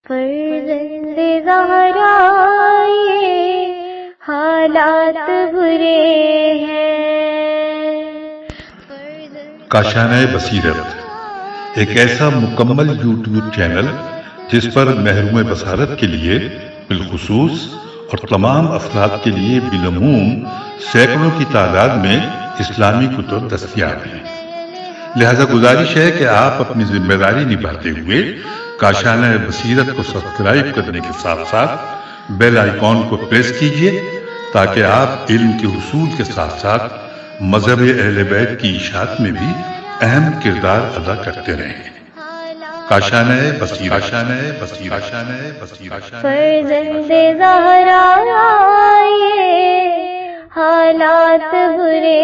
فرزند زہرا یہ حالات برے ہیں. کاشانہ بصیرت ایک ایسا مکمل یوٹیوب چینل جس پر محروم بصارت کے لیے بالخصوص اور تمام افراد کے لیے بالعموم سینکڑوں کی تعداد میں اسلامی کتب دستیاب ہیں. لہذا گزارش ہے کہ آپ اپنی ذمہ داری نبھاتے ہوئے کاشانہ بصیرت کو سبسکرائب کرنے کے ساتھ ساتھ بیل آئیکن کو پریس کیجئے تاکہ آپ علم کے حصول کے ساتھ ساتھ مذہب اہل بیت کی اشاعت میں بھی اہم کردار ادا کرتے رہیں. کاشانہ بصیرت. فرزند زہرا یہ حالات برے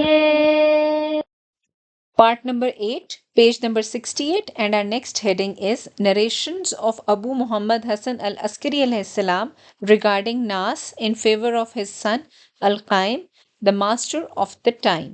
ہیں. Part number 8, page number 68, and our next heading is Narrations of Abu Muhammad Hassan al-Askari alayhi salam regarding Nas in favor of his son Al-Qaim, the master of the time.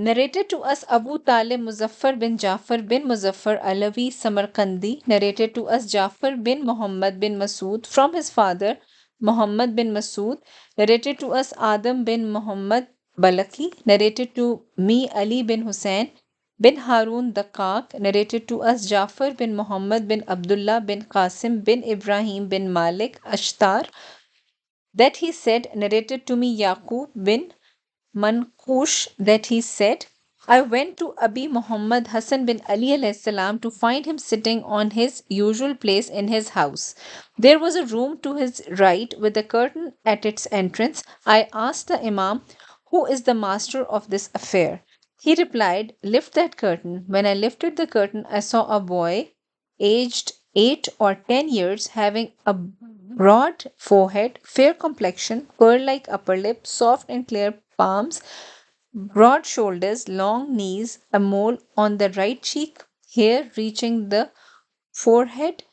Narrated to us Abu Talib Muzaffar bin Jafar bin Muzaffar Alawi Samarkandi. Narrated to us Jafar bin Muhammad bin Masood from his father Muhammad bin Masood. Narrated to us Adam bin Muhammad Balaki. Narrated to me Ali bin Hussein bin Harun Dakak. Narrated to us Jafar bin Muhammad bin Abdullah bin Qasim bin Ibrahim bin Malik Ashtar, that he said. Narrated to me Yaqub bin Manqush, that he said, I went to Abi Muhammad Hassan bin Ali alayhi salam to find him sitting on his usual place in his house. There was a room to his right with a curtain at its entrance. I asked the Imam, who is the master of this affair? He replied, lift that curtain. When I lifted the curtain, I saw a boy aged 8 or 10 years, having a broad forehead, fair complexion, pearl-like upper lip, soft and clear palms, broad shoulders, long knees, a mole on the right cheek, hair reaching the forehead,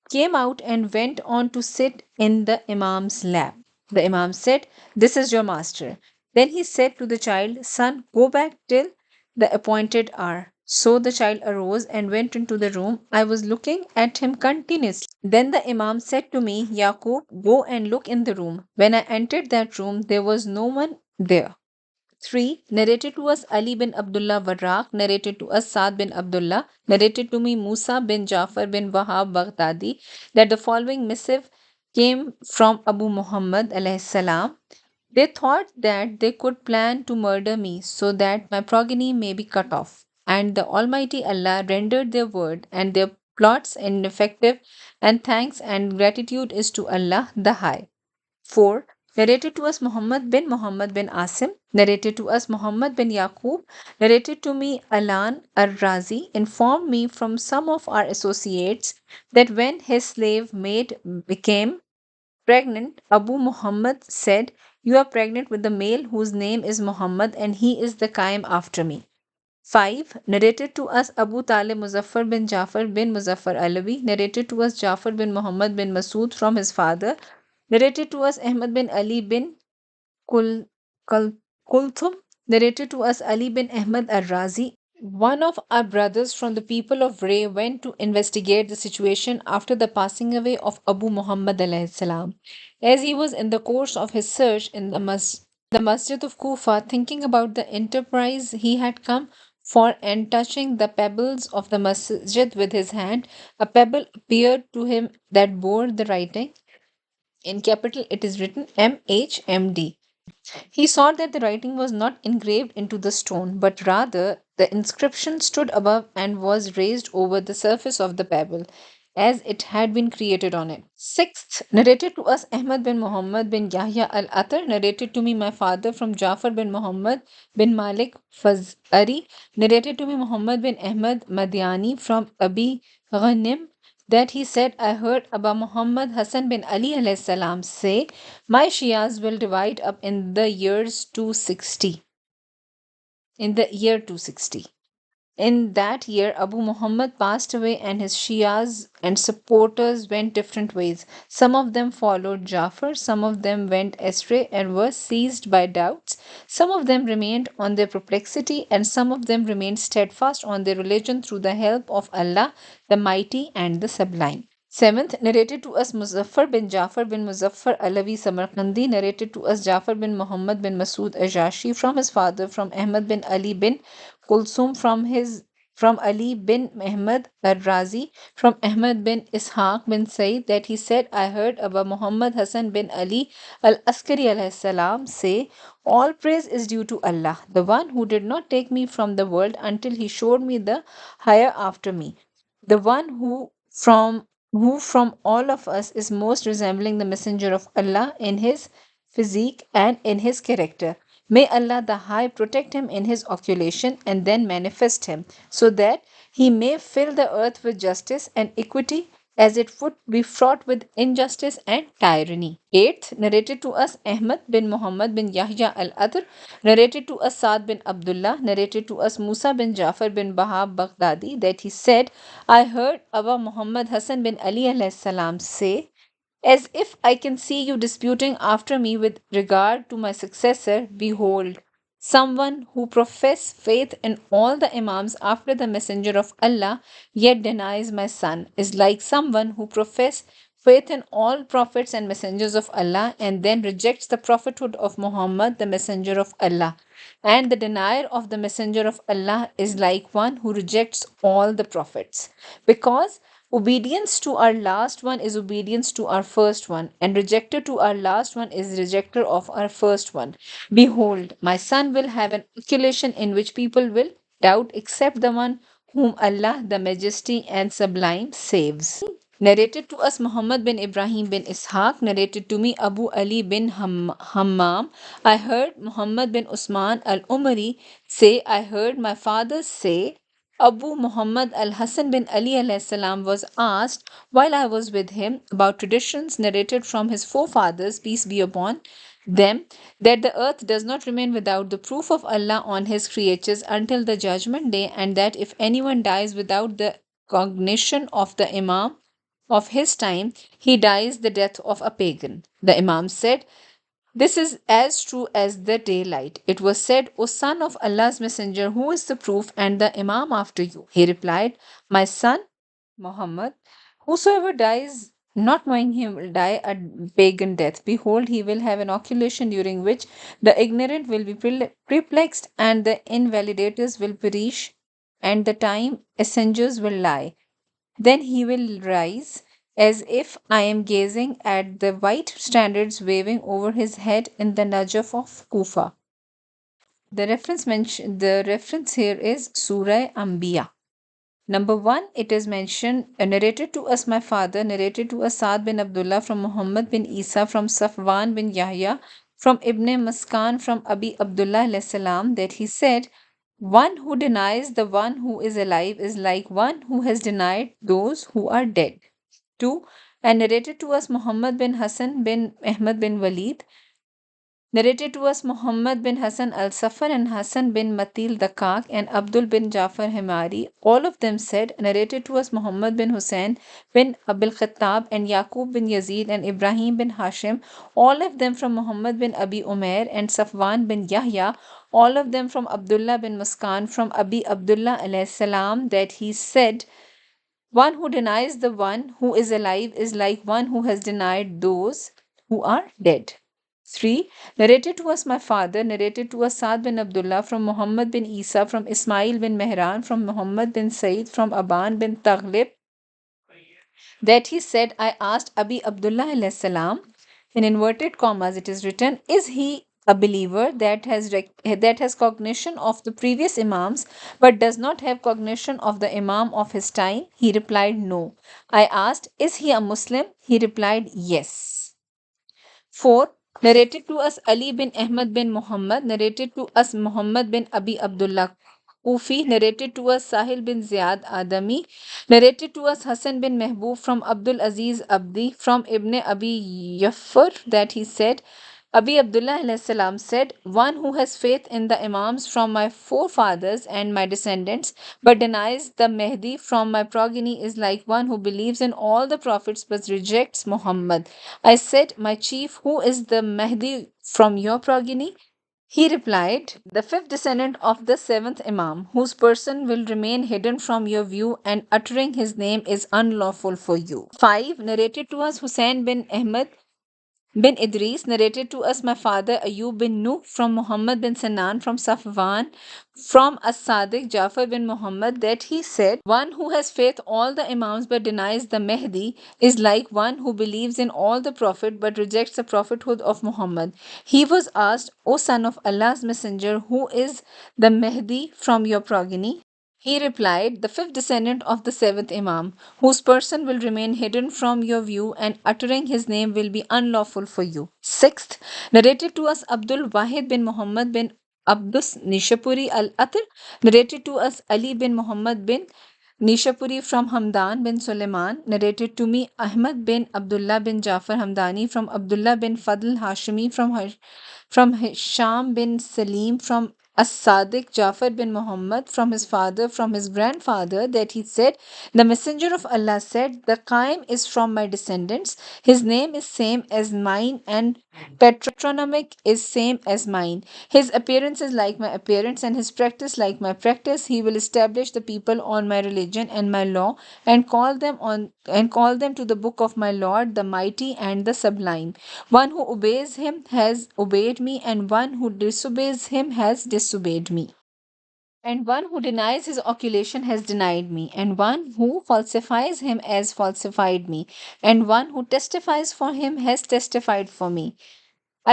came out and went on to sit in the Imam's lap. The Imam said, this is your master. Then he said to the child, son, go back till the appointed hour. So the child arose and went into the room. I was looking at him continuously. Then the Imam said to me, Yaqub, go and look in the room. When I entered that room, there was no one there. 3. Narrated to us Ali bin Abdullah Warraq. Narrated to us Saad bin Abdullah. Narrated to me Musa bin Jafar bin Wahab Baghdadi, that the following missive came from Abu Muhammad alayhi salam. They thought that they could plan to murder me so that my progeny may be cut off. And the Almighty Allah rendered their word and their plots ineffective, and thanks and gratitude is to Allah the High. 4. Narrated to us Muhammad bin Asim. Narrated to us Muhammad bin Yaqub. Narrated to me Alan ar-Razi informed me from some of our associates that when his slave maid became pregnant, Abu Muhammad said, you are pregnant with the male whose name is Muhammad, and he is the Qaim after me. 5. Narrated to us Abu Talib Muzaffar bin Jafar bin Muzaffar Alawi. Narrated to us Jafar bin Muhammad bin Masood from his father. Narrated to us Ahmad bin Ali bin Kulthum. Narrated to us Ali bin Ahmad al-Razi. One of our brothers from the people of Ray went to investigate the situation after the passing away of Abu Muhammad alayhi salam. As he was in the course of his search in the masjid of Kufa, thinking about the enterprise he had come for, and touching the pebbles of the masjid with his hand, a pebble appeared to him that bore the writing. In capital it is written MHMD. He saw that the writing was not engraved into the stone, but rather the inscription stood above and was raised over the surface of the pebble, as it had been created on it. 6th, narrated to us Ahmad bin Muhammad bin Yahya al-Atar. Narrated to me my father from Jafar bin Muhammad bin Malik Fazari. Narrated to me Muhammad bin Ahmad Madiani from Abi Ghanim, that he said, I heard Abu Muhammad Hassan bin Ali alayhi salam say, my Shias will divide up in the years 260. In the year 260. In that year, Abu Muhammad passed away, and his Shias and supporters went different ways. Some of them followed Jafar, some of them went astray and were seized by doubts, some of them remained on their perplexity, and some of them remained steadfast on their religion through the help of Allah, the Mighty and the Sublime. Seventh, narrated to us Muzaffar bin Jafar bin Muzaffar Alawi Samarkandi, narrated to us Jafar bin Muhammad bin Masood Ajashi from his father, from Ahmad bin Ali bin Kulsum, from Ali bin Ahmad al-Razi, from Ahmad bin Ishaq bin Said, that he said, I heard Abu Muhammad Hassan bin Ali al-Askari alayhi salam say, all praise is due to Allah, the one who did not take me from the world until he showed me the higher after me, the one who from all of us is most resembling the messenger of Allah in his physique and in his character. May Allah the High protect him in his occultation and then manifest him, so that he may fill the earth with justice and equity, as it would be fraught with injustice and tyranny. Eighth, narrated to us Ahmad bin Muhammad bin Yahya al-Adr, narrated to us Saad bin Abdullah, narrated to us Musa bin Jafar bin Bahab Baghdadi, that he said, I heard Abu Muhammad Hassan bin Ali alayhi salam say, as if I can see you disputing after me with regard to my successor, behold, someone who profess faith in all the Imams after the Messenger of Allah, yet denies my son, is like someone who profess faith in all prophets and messengers of Allah and then rejects the prophethood of Muhammad, the messenger of Allah. And the denier of the messenger of Allah is like one who rejects all the prophets. Because obedience to our last one is obedience to our first one, and rejected to our last one is rejecter of our first one. Behold, my son will have an occultation in which people will doubt except the one whom Allah, the Majesty and Sublime, saves. Narrated to us Muhammad bin Ibrahim bin Ishaq, narrated to me Abu Ali bin Hammam. I heard Muhammad bin Usman al Umari say, I heard my father say, Abu Muhammad al Hassan bin Ali alayhi salam was asked while I was with him about traditions narrated from his forefathers, peace be upon them, that the earth does not remain without the proof of Allah on his creatures until the judgment day, and that if anyone dies without the cognition of the Imam of his time, he dies the death of a pagan. The Imam said, this is as true as the daylight. It was said, O son of Allah's messenger, who is the proof and the Imam after you? He replied, my son Muhammad, whosoever dies not knowing him will die a pagan death. Behold, he will have an occultation during which the ignorant will be perplexed and the invalidators will perish and the time essengers will lie. Then he will rise as if I am gazing at the white standards waving over his head in the Najaf of Kufa. The reference here is Surah Anbiya. Number 1, it is mentioned, narrated to us my father, narrated to us Saad bin Abdullah from Muhammad bin Isa, from Safwan bin Yahya, from Ibn Maskan, from Abi Abdullah alayhi salam, that he said, one who denies the one who is alive is like one who has denied those who are dead. 2, and narrated to us Muhammad bin Hassan bin Ahmad bin Walid, narrated to us Muhammad bin Hassan al-Safar and Hassan bin Matil Dakak and Abdul bin Jafar Himari. All of them said, narrated to us Muhammad bin Hussein bin Abil Khattab and Yaqub bin Yazid and Ibrahim bin Hashim. All of them from Muhammad bin Abi Umair and Safwan bin Yahya. All of them from Abdullah bin Muskan from Abi Abdullah alayhi salam, that he said, one who denies the one who is alive is like one who has denied those who are dead. 3. Narrated to us my father, narrated to us Saad bin Abdullah from Muhammad bin Isa, from Ismail bin Mehran, from Muhammad bin Said, from Aban bin Taghlib, that he said, I asked Abi Abdullah alayhi salam, in inverted commas it is written, is he a believer that has cognition of the previous Imams but does not have cognition of the Imam of his time? He replied, no. I asked, is he a Muslim? He replied, yes. 4. Narrated to us Ali bin Ahmad bin Muhammad, narrated to us Muhammad bin Abi Abdullah Kufi, narrated to us Sahil bin Ziyad Adami, narrated to us Hassan bin Mehboob from Abdul Aziz Abdi, from Ibn Abi Yafar, that he said, Abi Abdullah alayhi salam said, "One who has faith in the Imams from my forefathers and my descendants, but denies the Mahdi from my progeny, is like one who believes in all the prophets but rejects Muhammad." I said, "My chief, who is the Mahdi from your progeny?" He replied, "The fifth descendant of the seventh Imam, whose person will remain hidden from your view, and uttering his name is unlawful for you." 5. Narrated to us Hussein bin Ahmad bin Idris, narrated to us my father Ayub bin Nuh from Muhammad bin Sanan from Safwan from As-Sadiq Jafar bin Muhammad that he said, "One who has faith all the Imams but denies the Mahdi is like one who believes in all the Prophet but rejects the prophethood of Muhammad." He was asked, "O son of Allah's messenger, who is the Mahdi from your progeny?" He replied, "The fifth descendant of the seventh Imam, whose person will remain hidden from your view, and uttering his name will be unlawful for you." Sixth, narrated to us Abdul Wahid bin Muhammad bin Abdus Nishapuri al-Atr, narrated to us Ali bin Muhammad bin Nishapuri from Hamdan bin Suleiman, narrated to me Ahmad bin Abdullah bin Jafar Hamdani from Abdullah bin Fadl Hashimi from Hisham bin Salim from As-Sadiq Jafar bin Muhammad from his father, from his grandfather, that he said, "The Messenger of Allah said, the Qaim is from my descendants. His name is same as mine and patronymic is same as mine. His appearance is like my appearance and his practice like my practice. He will establish the people on my religion and my law and call them to the book of my Lord, the mighty and the sublime. One who obeys him has obeyed me, and one who disobeys him has disobeyed me. And one who denies his occultation has denied me, and one who falsifies him has falsified me, and one who testifies for him has testified for me.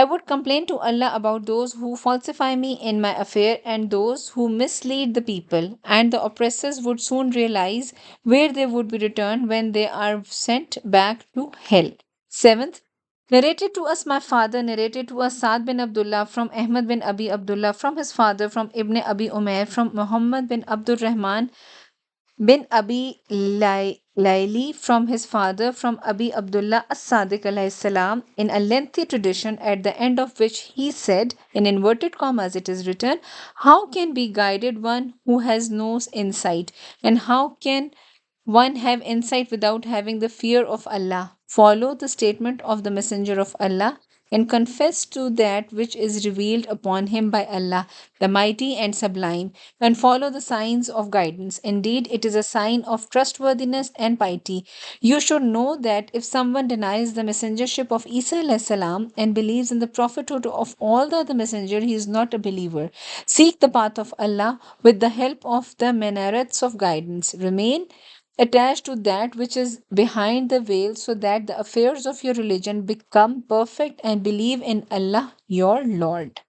I would complain to Allah about those who falsify me in my affair and those who mislead the people, and the oppressors would soon realize where they would be returned when they are sent back to hell. Seventh, narrated to us my father, narrated to us Saad bin Abdullah from Ahmad bin Abi Abdullah from his father, from Ibn Abi Umair, from Muhammad bin Abdul Rahman bin Abi Laili from his father, from Abi Abdullah as-Sadiq alayhi salam, in a lengthy tradition, at the end of which he said, in inverted commas it is written, "How can be guided one who has no insight? And how can one have insight without having the fear of Allah? Follow the statement of the Messenger of Allah and confess to that which is revealed upon him by Allah, the Mighty and Sublime, and follow the signs of guidance. Indeed, it is a sign of trustworthiness and piety. You should know that if someone denies the messengership of Isa alayhi salam and believes in the prophethood of all the other messenger, he is not a believer. Seek the path of Allah with the help of the minarets of guidance. Remain attached to that which is behind the veil so that the affairs of your religion become perfect, and believe in Allah your Lord."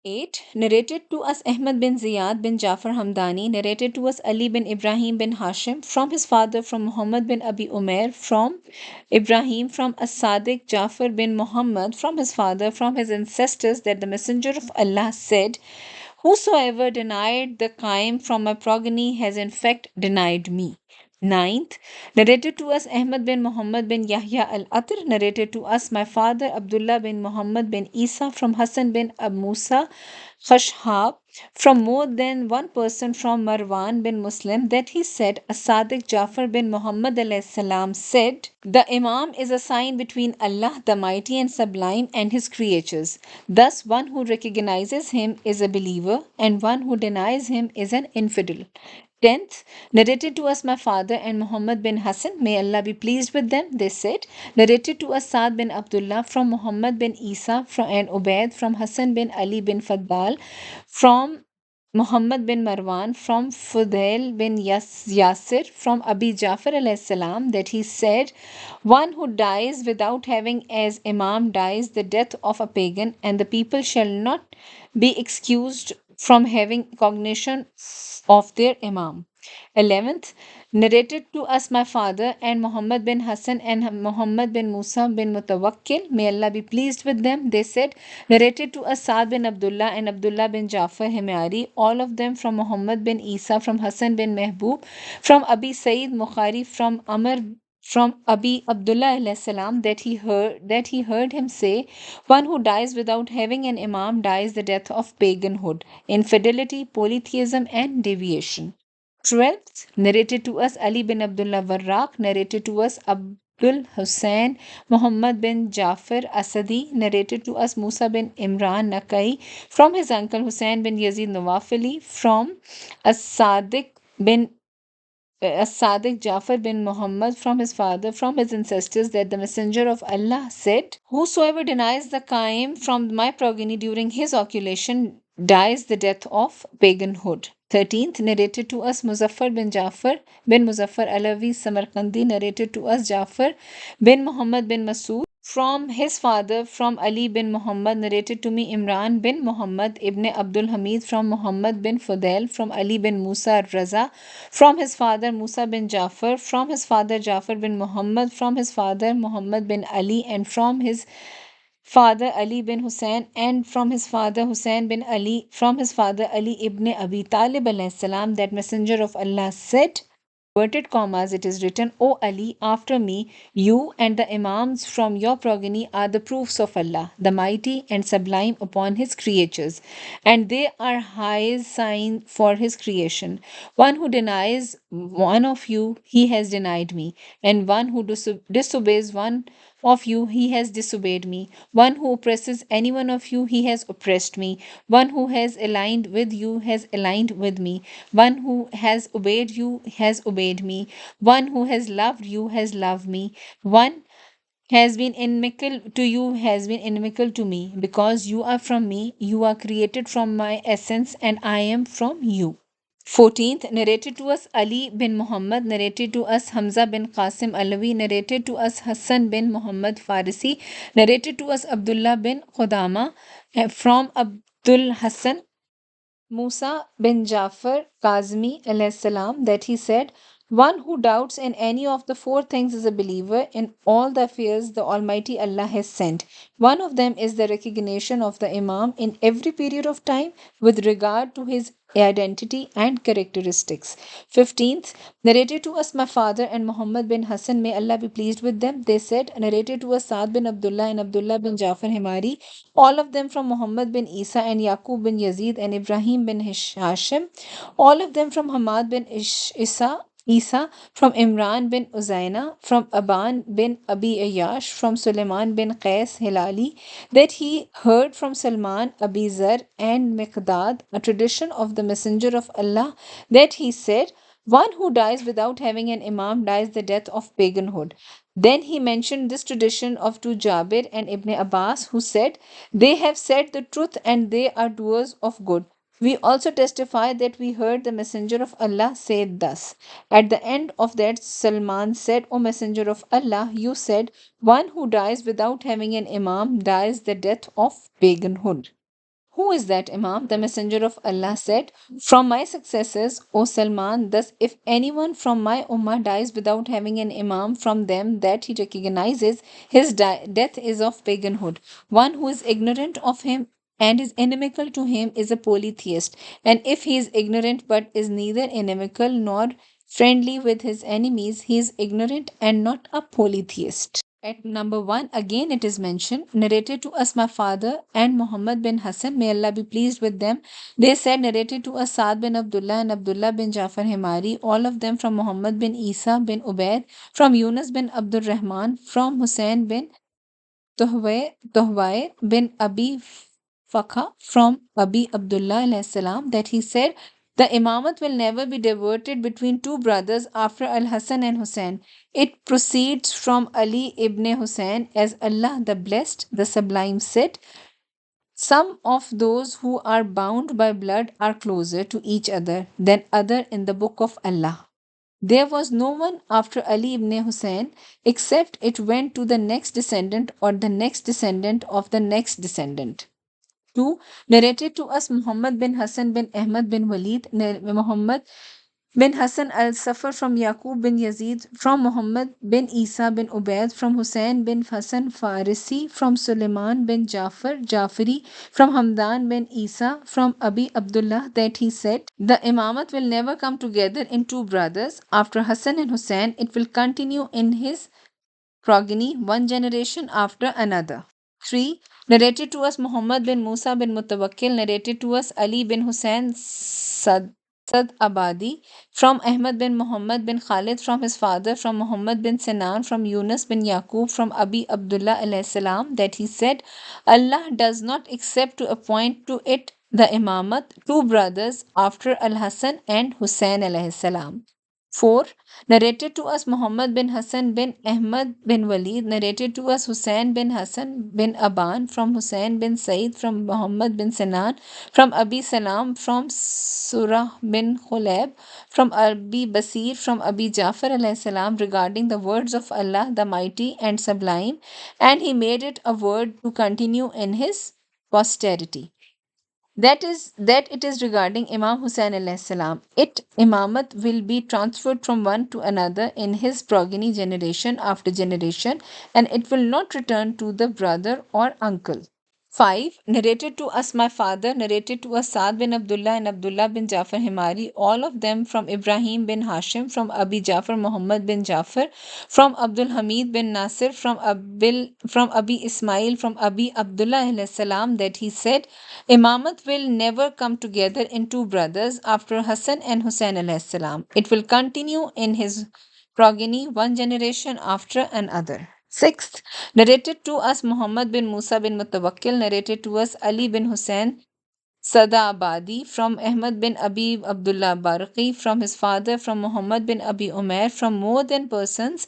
8. Narrated to us Ahmad bin Ziyad bin Jafar Hamdani, narrated to us Ali bin Ibrahim bin Hashim from his father, from Muhammad bin Abi Umair, from Ibrahim, from As-Sadiq Jafar bin Muhammad from his father, from his ancestors, that the Messenger of Allah said, "Whosoever denied the Qaim from my progeny has in fact denied me." Ninth, narrated to us Ahmad bin Muhammad bin Yahya al-Atr, narrated to us my father Abdullah bin Muhammad bin Isa from Hassan bin Ab Musa Khashhab, from more than one person from Marwan bin Muslim, that he said, As-Sadiq Jafar bin Muhammad alayhi salam said, "The Imam is a sign between Allah the Mighty and Sublime and his creatures. Thus one who recognizes him is a believer, and one who denies him is an infidel." 10th, narrated to us my father and Muhammad bin Hassan, may Allah be pleased with them, they said, narrated to us Saad bin Abdullah from Muhammad bin Isa and Ubaid, from Hassan bin Ali bin Fadbal, from Muhammad bin Marwan, from Fudail bin Yasir, from Abi Jafar alayhi salam, that he said, "One who dies without having as Imam dies the death of a pagan, and the people shall not be excused from having cognition of their Imam." 11th, narrated to us my father and Muhammad bin Hassan and Muhammad bin Musa bin Mutawakkil, may Allah be pleased with them, they said, narrated to us Saad bin Abdullah and Abdullah bin Jafar Himyari, all of them from Muhammad bin Isa, from Hassan bin Mehboob, from Abi Saeed Mukhari, from Amr from Abi Abdullah alayhi salam that he heard him say, one who dies without having an imam dies the death of paganhood, infidelity, polytheism, and deviation. 12th, narrated to us Ali bin Abdullah Warraq, narrated to us Abdul Hussain Muhammad bin Jafar Asadi, narrated to us Musa bin Imran Nakai from his uncle Hussain bin Yazid Nawafili, from As-Sadiq bin As-Sadiq Jafar bin Muhammad from his father, from his ancestors, that the Messenger of Allah said, whosoever denies the Qaim from my progeny during his occultation dies the death of paganhood. 13th, narrated to us Muzaffar bin Jafar bin Muzaffar Alawi Samarkandi, narrated to us Jafar bin Muhammad bin Masood from his father, from Ali bin Muhammad, narrated to me Imran bin Muhammad ibn Abdul Hamid from Muhammad bin Fudail, from Ali bin Musa Raza, from his father Musa bin Jafar, from his father Jafar bin Muhammad, from his father Muhammad bin Ali, and from his father Ali bin Hussein, and from his father Hussein bin Ali, from his father Ali ibn Abi Talib alayhi salam, that Messenger of Allah said, inverted commas, it is written, O Ali, after me, you and the Imams from your progeny are the proofs of Allah, the mighty and sublime upon His creatures, and they are highest sign for His creation. One who denies one of you, he has denied me, and one who disobeys one of you, he has disobeyed me. One who oppresses any one of you, he has oppressed me. One who has aligned with you has aligned with me. One who has obeyed you has obeyed me. One who has loved you has loved me. One has been inimical to you has been inimical to me. Because you are from me, you are created from my essence, and I am from you. 14th, narrated to us Ali bin Muhammad, narrated to us Hamza bin Qasim Alawi, narrated to us Hassan bin Muhammad Farisi, narrated to us Abdullah bin Khudama, from Abdul Hassan Musa bin Jafar Kazmi alayhi salam, that he said, one who doubts in any of the four things is a believer in all the affairs the Almighty Allah has sent. One of them is the recognition of the Imam in every period of time with regard to his identity and characteristics. 15th, narrated to us my father and Muhammad bin Hassan, may Allah be pleased with them, they said, narrated to us Saad bin Abdullah and Abdullah bin Jafar Himari, all of them from Muhammad bin Isa and Yaqub bin Yazid and Ibrahim bin Hashim, all of them from Hamad bin Isa, from Imran bin Uzaina, from Aban bin Abi Ayyash, from Sulaiman bin Qais Hilali, that he heard from Salman Abi Zar and Miqdad, a tradition of the Messenger of Allah, that he said, one who dies without having an imam dies the death of paganhood. Then he mentioned this tradition of two Jabir and Ibn Abbas, who said, they have said the truth and they are doers of good. We also testify that we heard the Messenger of Allah say thus. At the end of that, Salman said, O Messenger of Allah, you said, one who dies without having an imam dies the death of paganhood. Who is that Imam? The Messenger of Allah said, from my successors, O Salman, thus if anyone from my Ummah dies without having an Imam from them that he recognizes, his death is of paganhood. One who is ignorant of him and is inimical to him is a polytheist. And if he is ignorant but is neither inimical nor friendly with his enemies, he is ignorant and not a polytheist. At number 1, again it is mentioned, narrated to us my father and Muhammad bin Hassan, may Allah be pleased with them. They said, narrated to us Saad bin Abdullah and Abdullah bin Jafar Himari, all of them from Muhammad bin Isa bin Ubaid, from Yunus bin Abdul Rahman, from Hussein bin Tuhwai bin Abi Fakha, from Abi Abdullah alayhi salam, that he said, the imamat will never be diverted between two brothers after Al Hassan and Hussein. It proceeds from Ali ibn Hussein, as Allah the Blessed, the Sublime said, some of those who are bound by blood are closer to each other than other in the book of Allah. There was no one after Ali ibn Hussein except it went to the next descendant or the next descendant of the next descendant. 2. Narrated to us Muhammad bin Hassan bin Ahmad bin Walid, Muhammad bin Hassan al-Safar, from Yaqub bin Yazid, from Muhammad bin Isa bin Ubaid, from Hussein bin Hassan Farisi, from Suleiman bin Jafar Jafari, from Hamdan bin Isa, from Abi Abdullah, that he said, the imamat will never come together in two brothers. After Hassan and Hussein, it will continue in his progeny, one generation after another. 3. Narrated to us Muhammad bin Musa bin Mutawakkil, narrated to us Ali bin Hussein Sad Abadi, from Ahmad bin Muhammad bin Khalid, from his father, from Muhammad bin Sinan, from Yunus bin Yaqub, from Abi Abdullah alayhi salam, that he said, Allah does not accept to appoint to it the imamat two brothers after Al-Hasan and Hussein alayhi salam. 4. Narrated to us Muhammad bin Hassan bin Ahmad bin Walid, narrated to us Hussein bin Hassan bin Aban, from Hussein bin Said, from Muhammad bin Sinan, from Abi Salam, from Surah bin Khulab, from Abi Basir, from Abi Jafar alayhi salam, regarding the words of Allah the Mighty and Sublime, and he made it a word to continue in his posterity. That it is regarding Imam Hussein alayhi salam. Imamat will be transferred from one to another in his progeny, generation after generation, and it will not return to the brother or uncle. 5. Narrated to us my father, narrated to us Saad bin Abdullah and Abdullah bin Jafar Himari, all of them from Ibrahim bin Hashim, from Abi Jafar Muhammad bin Jafar, from Abdul Hamid bin Nasir, from Abi Ismail, from Abi Abdullah alayhi salam, that he said, Imamat will never come together in two brothers after Hassan and Hussein alayhi salam. It will continue in his progeny, one generation after another. 6th, narrated to us Muhammad bin Musa bin Mutawakkil, narrated to us Ali bin Hussein Sada Abadi, from Ahmad bin Abi Abdullah Barqi, from his father, from Muhammad bin Abi Umair, from more than persons,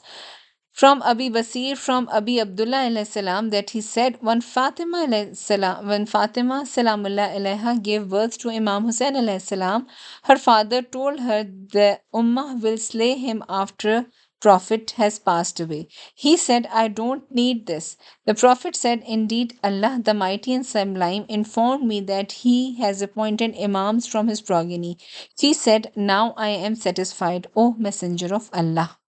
from Abi Basir, from Abi Abdullah alayhi salam, that he said, when Fatima salamullah alayha gave birth to Imam Hussein alayhi salam, her father told her the Ummah will slay him after Prophet has passed away. He said, I don't need this. The Prophet said, indeed, Allah the Mighty and Sublime informed me that He has appointed Imams from His progeny. She said, now I am satisfied, O Messenger of Allah.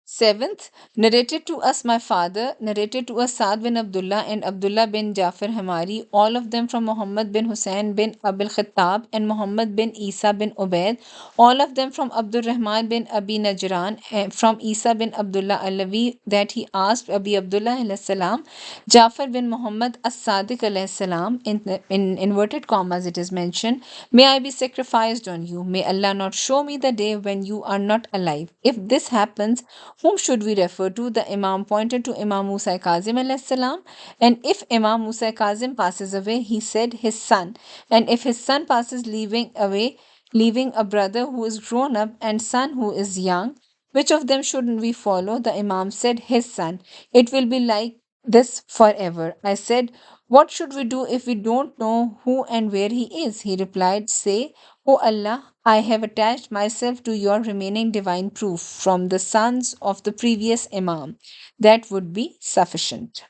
7th, narrated to us my father, narrated to us Saad bin Abdullah and Abdullah bin Jafar Hamari, all of them from Muhammad bin Hussein bin Abil Khattab and Muhammad bin Isa bin Ubaid, all of them from Abdul Rahman bin Abi Najran, from Isa bin Abdullah Alawi, that he asked Abi Abdullah alayhi salam, Jafar bin Muhammad as-Sadiq alayhi salam, in inverted commas it is mentioned, may I be sacrificed on you, may Allah not show me the day when you are not alive. If this happens, whom should we refer to? The Imam pointed to Imam Musa Kazim alayhi salam. And if Imam Musa Kazim passes away, he said his son. And if his son passes leaving a brother who is grown up and son who is young, which of them shouldn't we follow? The Imam said his son. It will be like this forever. I said, what should we do if we don't know who and where he is? He replied, say, O Allah, I have attached myself to your remaining divine proof from the sons of the previous Imam. That would be sufficient.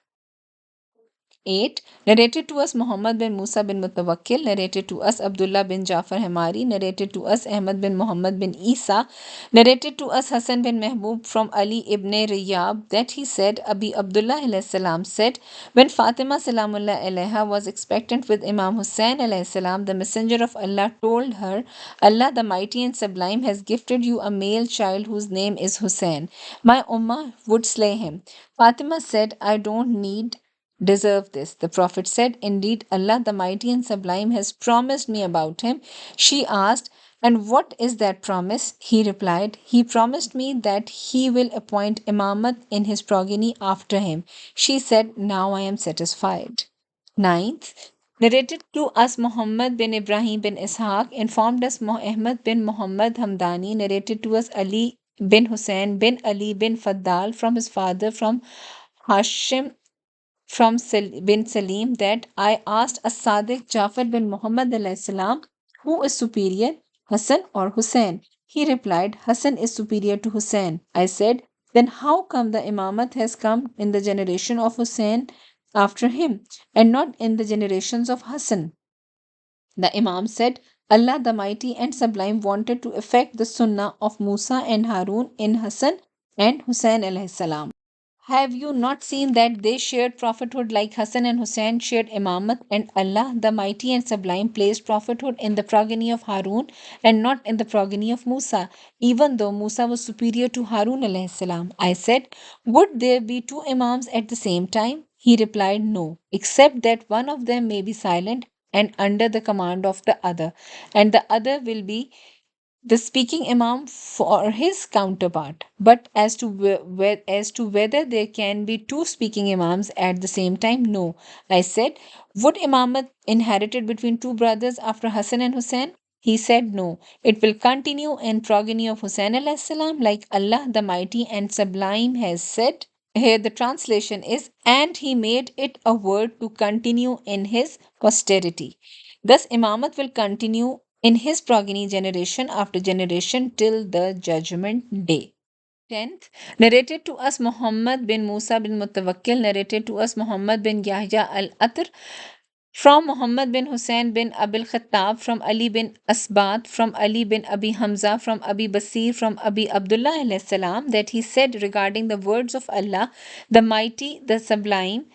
8. Narrated to us Muhammad bin Musa bin Mutawakkil, narrated to us Abdullah bin Jafar Hamari, narrated to us Ahmad bin Muhammad bin Isa, narrated to us Hassan bin Mehboob from Ali ibn Riyab, that he said, Abi Abdullah alayhi salam said, when Fatima salamullah alayha was expectant with Imam Hussein alayhi salam, the Messenger of Allah told her, Allah the Mighty and Sublime has gifted you a male child whose name is Hussein. My Ummah would slay him. Fatima said, I don't deserve this. The Prophet said, indeed, Allah the Mighty and Sublime has promised me about him. She asked, and what is that promise? He replied, he promised me that he will appoint Imamat in his progeny after him. She said, now I am satisfied. 9th, narrated to us Muhammad bin Ibrahim bin Ishaq, informed us Ahmad bin Muhammad Hamdani, narrated to us Ali bin Hussein bin Ali bin Faddal from his father, from Hashim from bin Salim, that I asked As-Sadiq Jafar bin Muhammad alayhi salam, who is superior, Hassan or Hussein? He replied, Hassan is superior to Hussein. I said, then how come the Imamat has come in the generation of Hussein after him and not in the generations of Hassan? The Imam said, Allah the Mighty and Sublime wanted to effect the Sunnah of Musa and Harun in Hassan and Hussein alayhi salam. Have you not seen that they shared prophethood like Hassan and Hussein shared Imamat, and Allah, the Mighty and Sublime, placed prophethood in the progeny of Harun and not in the progeny of Musa, even though Musa was superior to Harun alayhi salam? I said, would there be two Imams at the same time? He replied, no, except that one of them may be silent and under the command of the other, and the other will be the speaking imam for his counterpart. But as to whether there can be two speaking imams at the same time, no. I said, would imamat inherited between two brothers after Hassan and Hussein? He said no. It will continue in progeny of Hussein alayhi salam, like Allah the Mighty and Sublime has said. Here the translation is, and he made it a word to continue in his posterity. Thus, Imamat will continue in his progeny generation after generation till the judgment day. 10th, narrated to us Muhammad bin Musa bin Mutawakkil, narrated to us Muhammad bin Yahya al-Atr, from Muhammad bin Hussein bin Abil Khattab, from Ali bin Asbat, from Ali bin Abi Hamza, from Abi Basir, from Abi Abdullah alayhi salam, that he said regarding the words of Allah, the Mighty, the Sublime.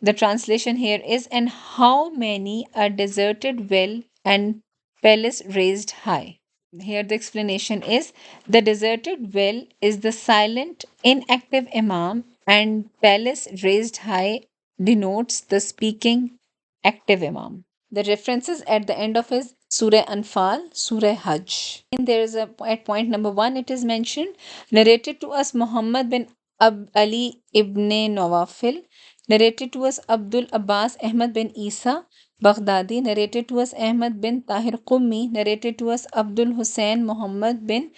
The translation here is, and how many a deserted well and palace raised high. Here the explanation is, the deserted well is the silent, inactive Imam, and palace raised high denotes the speaking, active Imam. The references at the end of his Surah Anfal, Surah Hajj. And there is at point number 1, it is mentioned, narrated to us Muhammad bin Ali ibn Nawafil, narrated to us Abdul Abbas Ahmad bin Isa Baghdadi, narrated to us Ahmad bin Tahir Qummi, narrated to us Abdul Hussein Muhammad bin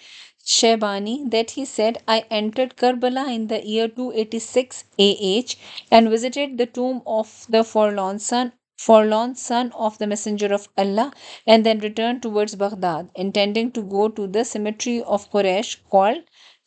Shaybani, that he said, I entered Karbala in the year 286 AH and visited the tomb of the forlorn son of the Messenger of Allah, and then returned towards Baghdad, intending to go to the cemetery of Quraysh called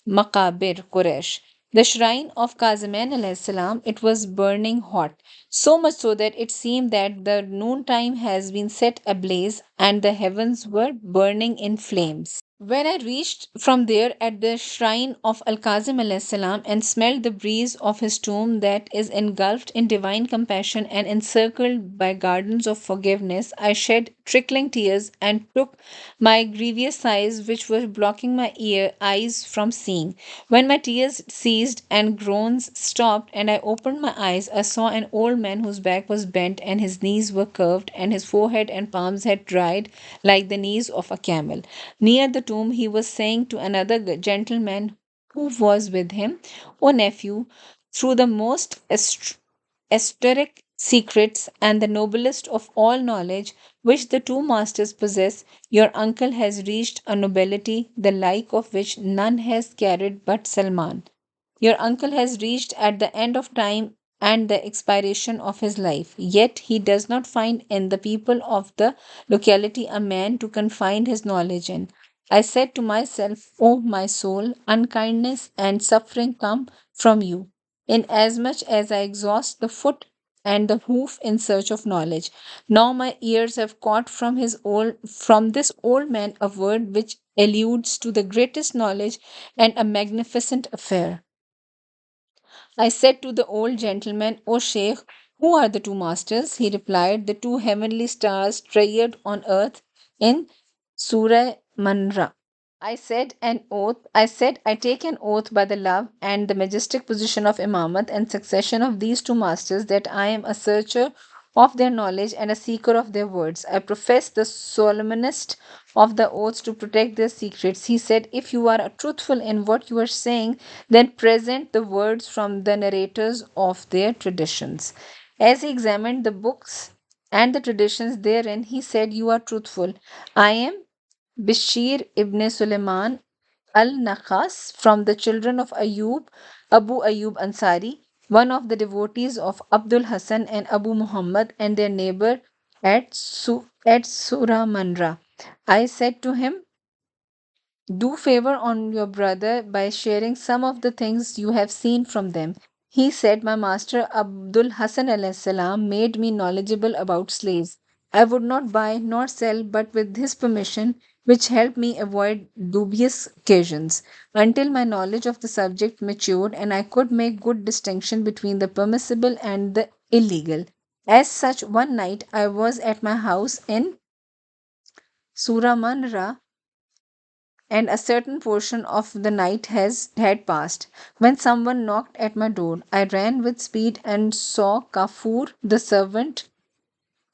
Maqabir Quraysh. The shrine of Qaziman alayhi salam, it was burning hot, so much so that it seemed that the noontime has been set ablaze and the heavens were burning in flames. When I reached from there at the shrine of Al Kazim alayhi salam and smelled the breeze of his tomb that is engulfed in divine compassion and encircled by gardens of forgiveness, I shed trickling tears and took my grievous sighs which were blocking my eyes from seeing. When my tears ceased and groans stopped and I opened my eyes, I saw an old man whose back was bent and his knees were curved and his forehead and palms had dried like the knees of a camel. Near the tomb, he was saying to another gentleman who was with him, O nephew, through the most esoteric secrets and the noblest of all knowledge which the two masters possess, your uncle has reached a nobility the like of which none has carried but Salman. Your uncle has reached at the end of time and the expiration of his life, yet he does not find in the people of the locality a man to confide his knowledge in. I said to myself, O my soul, unkindness and suffering come from you, inasmuch as I exhaust the foot and the hoof in search of knowledge. Now my ears have caught from this old man a word which alludes to the greatest knowledge and a magnificent affair. I said to the old gentleman, O Sheikh, who are the two masters? He replied, the two heavenly stars trailed on earth in Surah Manra. I said, I take an oath by the love and the majestic position of Imamat and succession of these two masters that I am a searcher of their knowledge and a seeker of their words. I profess the solemnest of the oaths to protect their secrets. He said, if you are truthful in what you are saying, then present the words from the narrators of their traditions. As he examined the books and the traditions therein, he said, you are truthful. I am Bishir ibn Sulaiman al-Nakhas from the children of Abu Ayyub Ansari, one of the devotees of Abdul Hassan and Abu Muhammad and their neighbor at Suramanra. I said to him, do favor on your brother by sharing some of the things you have seen from them. He said, my master Abdul Hassan alayhi salam made me knowledgeable about slaves. I would not buy nor sell but with his permission, which helped me avoid dubious occasions, until my knowledge of the subject matured and I could make good distinction between the permissible and the illegal. As such, one night I was at my house in Suramanra, and a certain portion of the night had passed, when someone knocked at my door. I ran with speed and saw Kafur, the servant,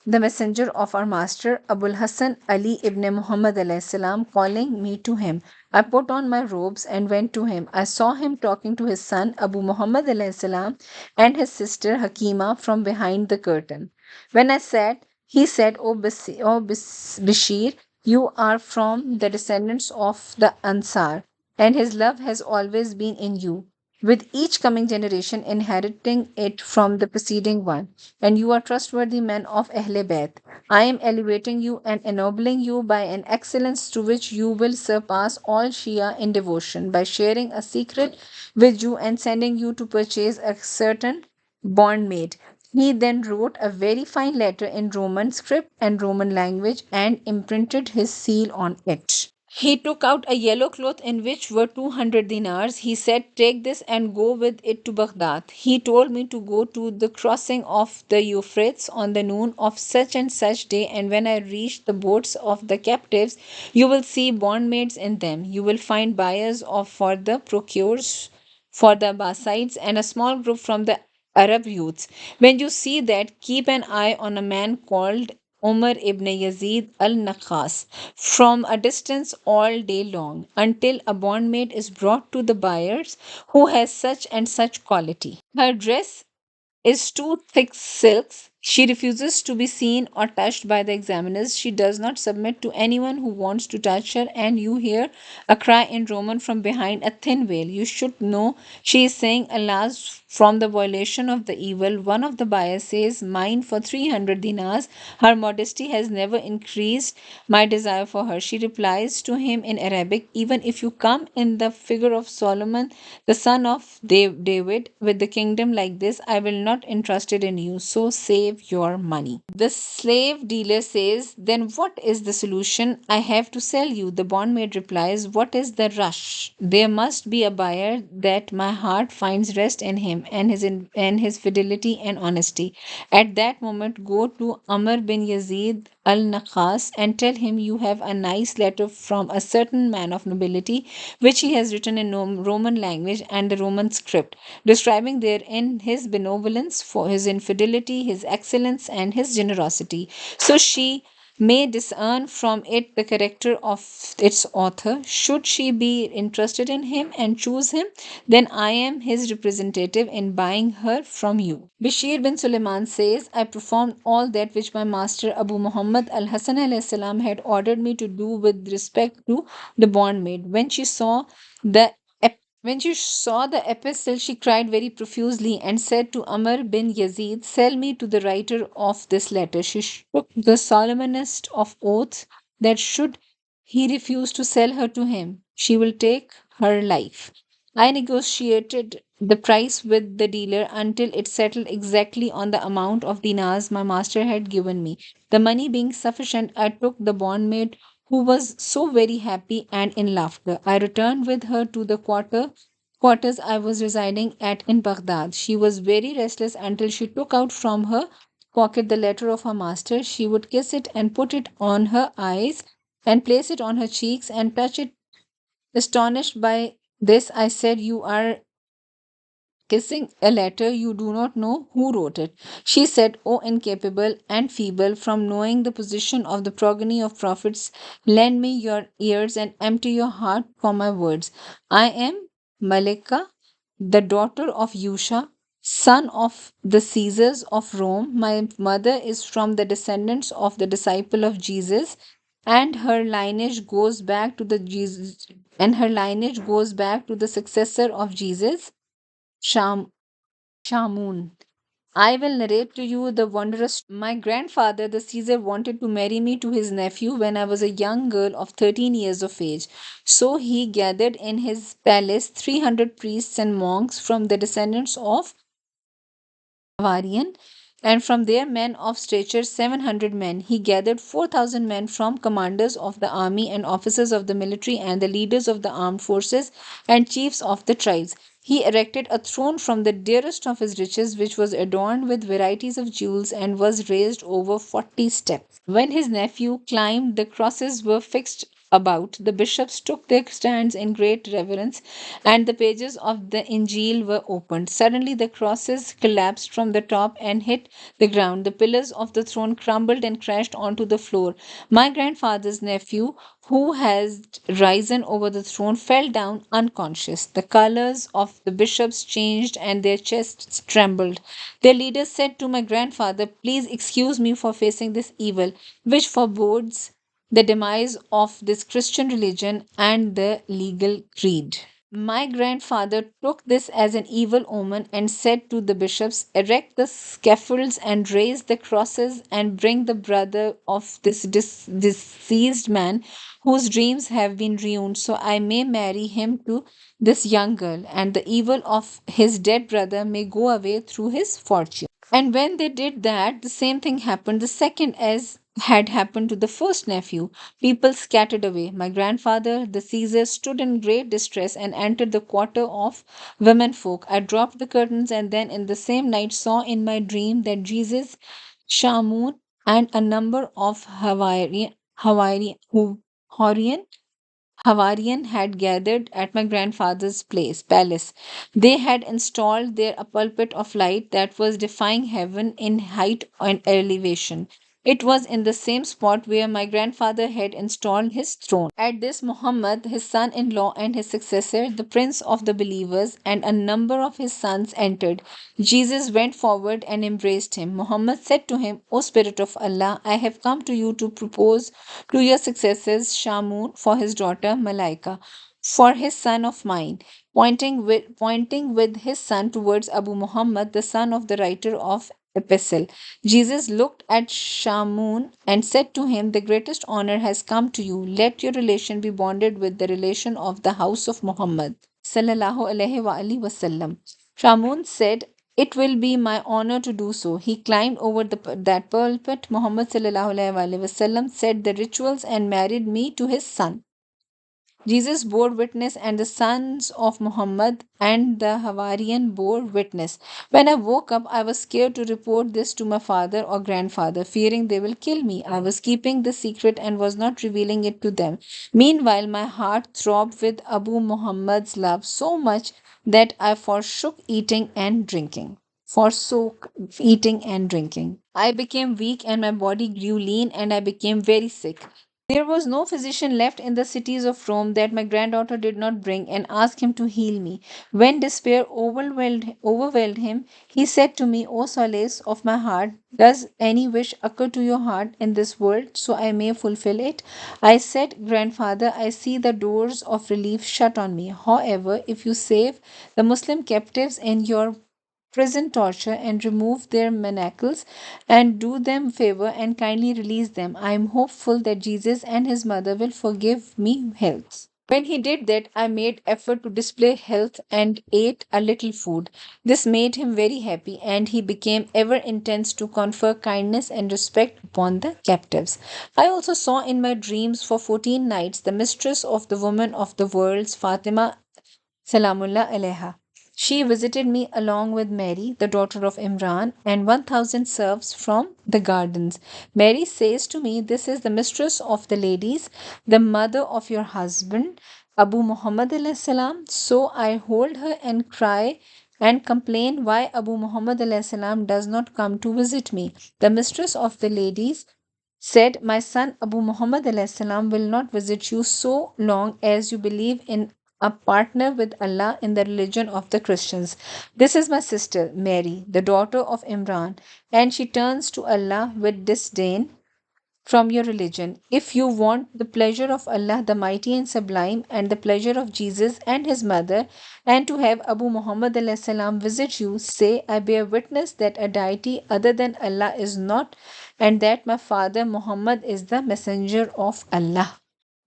the messenger of our master, Abul Hassan Ali ibn Muhammad alayhi salam, calling me to him. I put on my robes and went to him. I saw him talking to his son, Abu Muhammad alayhi salam, and his sister Hakima from behind the curtain. When I sat, he said, Bashir, you are from the descendants of the Ansar, and his love has always been in you, with each coming generation inheriting it from the preceding one, and you are trustworthy men of Ahle Bayt. I am elevating you and ennobling you by an excellence to which you will surpass all Shia in devotion, by sharing a secret with you and sending you to purchase a certain bondmaid. He then wrote a very fine letter in Roman script and Roman language and imprinted his seal on it. He took out a yellow cloth in which were 200 dinars. He said, take this and go with it to Baghdad. He told me to go to the crossing of the Euphrates on the noon of such and such day, and when I reach the boats of the captives, you will see bondmaids in them. You will find buyers for the procures for the Abbasides and a small group from the Arab youths. When you see that, keep an eye on a man called Umar ibn Yazid al Nakhas from a distance all day long, until a bondmaid is brought to the buyers who has such and such quality. Her dress is too thick silks. She refuses to be seen or touched by the examiners. She does not submit to anyone who wants to touch her, and you hear a cry in Roman from behind a thin veil. You should know she is saying, Alas, from the violation of the evil. One of the buyers says, Mine for 300 dinars. Her modesty has never increased my desire for her. She replies to him in Arabic, Even if you come in the figure of Solomon, the son of David, with the kingdom like this, I will not entrust it in you. So save your money. The slave dealer says, Then what is the solution? I have to sell you. The bondmaid replies, What is the rush? There must be a buyer that my heart finds rest in him and his fidelity and honesty. At that moment, go to Amr bin Yazid al Nakhas and tell him you have a nice letter from a certain man of nobility, which he has written in Roman language and the Roman script, describing therein his benevolence, for his infidelity, his excellence, and his generosity. So she may discern from it the character of its author. Should she be interested in him and choose him, then I am his representative in buying her from you. Bashir bin Suleiman says, I performed all that which my master Abu Muhammad al Hassan alayhi salam had ordered me to do with respect to the bondmaid. The when she saw the epistle, she cried very profusely and said to Amr bin Yazid, Sell me to the writer of this letter. She shook the solemnest of oaths that should he refuse to sell her to him, she will take her life. I negotiated the price with the dealer until it settled exactly on the amount of dinars my master had given me. The money being sufficient, I took the bondmaid, who was so very happy and in laughter. I returned with her to the quarters I was residing at in Baghdad. She was very restless until she took out from her pocket the letter of her master. She would kiss it and put it on her eyes and place it on her cheeks and touch it. Astonished by this, I said, You are kissing a letter you do not know who wrote it. She said, O incapable and feeble from knowing the position of the progeny of prophets, lend me your ears and empty your heart for my words. I am Malika, the daughter of Yusha, son of the Caesars of Rome. My mother is from the descendants of the disciple of Jesus, and her lineage goes back to the Jesus and her lineage goes back to the successor of Jesus, Sham, Shamun. I will narrate to you the wondrous. My grandfather, the Caesar, wanted to marry me to his nephew when I was a young girl of 13 years of age. So he gathered in his palace 300 priests and monks from the descendants of Varian. And from their men of stature 700 men. He gathered 4,000 men from commanders of the army and officers of the military and the leaders of the armed forces and chiefs of the tribes. He erected a throne from the dearest of his riches, which was adorned with varieties of jewels and was raised over 40 steps. When his nephew climbed, the crosses were fixed about. The bishops took their stands in great reverence, and the pages of the Injil were opened. Suddenly, the crosses collapsed from the top and hit the ground. The pillars of the throne crumbled and crashed onto the floor. My grandfather's nephew, who had risen over the throne, fell down unconscious. The colors of the bishops changed and their chests trembled. Their leaders said to my grandfather, "Please excuse me for facing this evil, which forebodes the demise of this Christian religion and the legal creed." My grandfather took this as an evil omen and said to the bishops, "Erect the scaffolds and raise the crosses and bring the brother of this deceased man whose dreams have been ruined, so I may marry him to this young girl, and the evil of his dead brother may go away through his fortune." And when they did that, the same thing happened, the second as had happened to the first nephew. People scattered away. My grandfather, the Caesar, stood in great distress and entered the quarter of women folk. I dropped the curtains and then in the same night saw in my dream that Jesus, Shamun, and a number of Hawaiian Hawarian had gathered at my grandfather's palace. They had installed there a pulpit of light that was defying heaven in height and elevation. It was in the same spot where my grandfather had installed his throne. At this, Muhammad, his son in law, and his successor, the prince of the believers, and a number of his sons entered. Jesus went forward and embraced him. Muhammad said to him, "O Spirit of Allah, I have come to you to propose to your successors Shamun for his daughter Malaika, for his son of mine," pointing with his son towards Abu Muhammad, the son of the writer of epistle. Jesus looked at Shamun and said to him, "The greatest honor has come to you. Let your relation be bonded with the relation of the house of Muhammad. Sallallahu alaihi wa alihi wasallam." Shamun said, "It will be my honor to do so." He climbed over that pulpit. Muhammad sallallahu alaihi wasallam said the rituals and married me to his son. Jesus bore witness, and the sons of Muhammad and the Hawarian bore witness. When I woke up, I was scared to report this to my father or grandfather, fearing they will kill me. I was keeping the secret and was not revealing it to them. Meanwhile, my heart throbbed with Abu Muhammad's love so much that I forsook eating and drinking. Forsook eating and drinking. I became weak and my body grew lean and I became very sick. There was no physician left in the cities of Rome that my granddaughter did not bring and ask him to heal me. When despair overwhelmed him, he said to me, "O solace of my heart, does any wish occur to your heart in this world so I may fulfill it?" I said, "Grandfather, I see the doors of relief shut on me. However, if you save the Muslim captives in your prison torture and remove their manacles and do them favor and kindly release them, I am hopeful that Jesus and his mother will forgive me health." When he did that, I made effort to display health and ate a little food. This made him very happy, and he became ever intense to confer kindness and respect upon the captives. I also saw in my dreams for 14 nights the mistress of the woman of the worlds, Fatima Salamullah alaiha. She visited me along with Mary, the daughter of Imran, and 1,000 serfs from the gardens. Mary says to me, "This is the mistress of the ladies, the mother of your husband, Abu Muhammad alayhi salam." So I hold her and cry and complain why Abu Muhammad alayhi salam does not come to visit me. The mistress of the ladies said, "My son Abu Muhammad alayhi salam will not visit you so long as you believe in a partner with Allah in the religion of the Christians. This is my sister Mary, the daughter of Imran, and she turns to Allah with disdain from your religion. If you want the pleasure of Allah, the Mighty and Sublime, and the pleasure of Jesus and his mother, and to have Abu Muhammad alayhi salam visit you, say, I bear witness that a deity other than Allah is not, and that my father Muhammad is the messenger of Allah."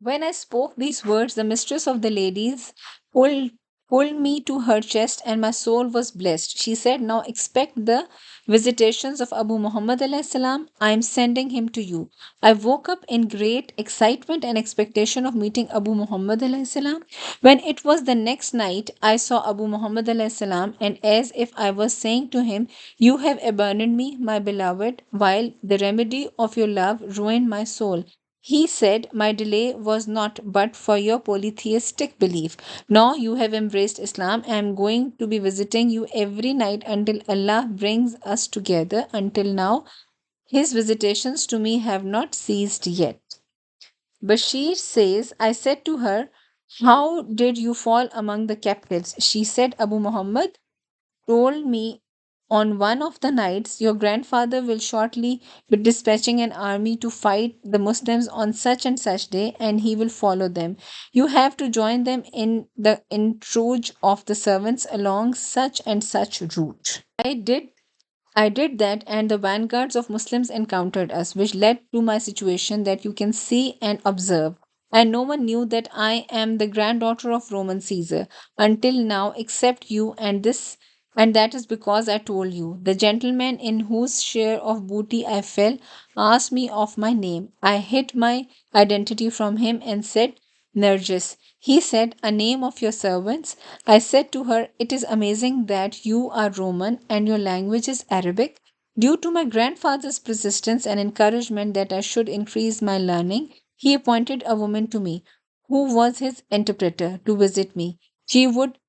When I spoke these words, the mistress of the ladies pulled, pulled me to her chest, and my soul was blessed. She said, "Now expect the visitations of Abu Muhammad alayhi salam. I am sending him to you." I woke up in great excitement and expectation of meeting Abu Muhammad alayhi salam. When it was the next night, I saw Abu Muhammad alayhi salam, and as if I was saying to him, "You have abandoned me, my beloved, while the remedy of your love ruined my soul." He said, "My delay was not but for your polytheistic belief. Now you have embraced Islam. I am going to be visiting you every night until Allah brings us together. Until now, his visitations to me have not ceased yet." Bashir says, "I said to her, 'How did you fall among the captives?' She said, 'Abu Muhammad told me on one of the nights, your grandfather will shortly be dispatching an army to fight the Muslims on such and such day, and he will follow them. You have to join them in the intruge of the servants along such and such route." I did that, and the vanguards of Muslims encountered us, which led to my situation that you can see and observe. And no one knew that I am the granddaughter of Roman Caesar until now, except you, and that is because I told you. The gentleman in whose share of booty I fell asked me of my name. I hid my identity from him and said, "Nergis." He said, "A name of your servants." I said to her, "It is amazing that you are Roman and your language is Arabic." Due to my grandfather's persistence and encouragement that I should increase my learning, he appointed a woman to me, who was his interpreter, to visit me. She would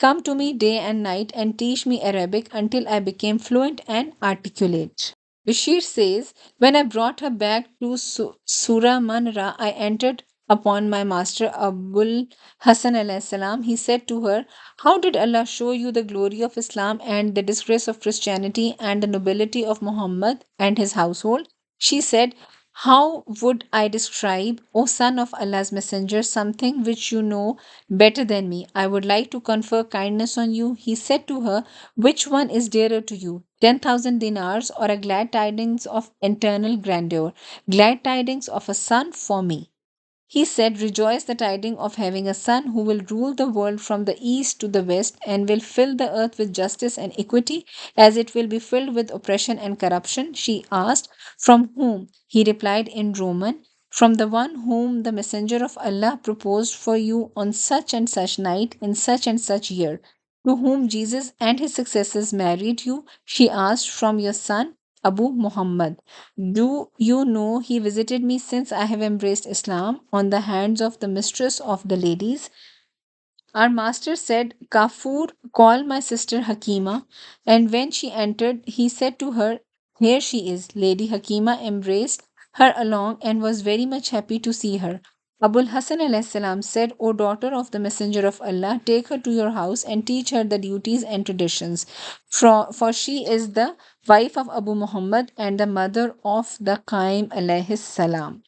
come to me day and night and teach me Arabic until I became fluent and articulate. Bashir says, "When I brought her back to Surah Manra, I entered upon my master Abul Hassan alayhi salam. He said to her, 'How did Allah show you the glory of Islam and the disgrace of Christianity and the nobility of Muhammad and his household?' She said, 'How would I describe, O son of Allah's messenger, something which you know better than me? I would like to confer kindness on you.' He said to her, 'Which one is dearer to you, 10,000 dinars or a glad tidings of eternal grandeur? Glad tidings of a son for me.' He said, 'Rejoice the tidings of having a son who will rule the world from the east to the west and will fill the earth with justice and equity as it will be filled with oppression and corruption.' She asked, 'From whom?' He replied in Roman, 'From the one whom the messenger of Allah proposed for you on such and such night in such and such year.' 'To whom Jesus and his successors married you?' She asked, 'From your son, Abu Muhammad.' 'Do you know he visited me since I have embraced Islam on the hands of the mistress of the ladies?' Our master said, 'Kafur, call my sister Hakima.' And when she entered, he said to her, 'Here she is.' Lady Hakima embraced her along and was very much happy to see her. Abul Hasan alayhi salam said, 'O daughter of the Messenger of Allah, take her to your house and teach her the duties and traditions. For she is the wife of Abu Muhammad and the mother of the Qaim alayhi salam.'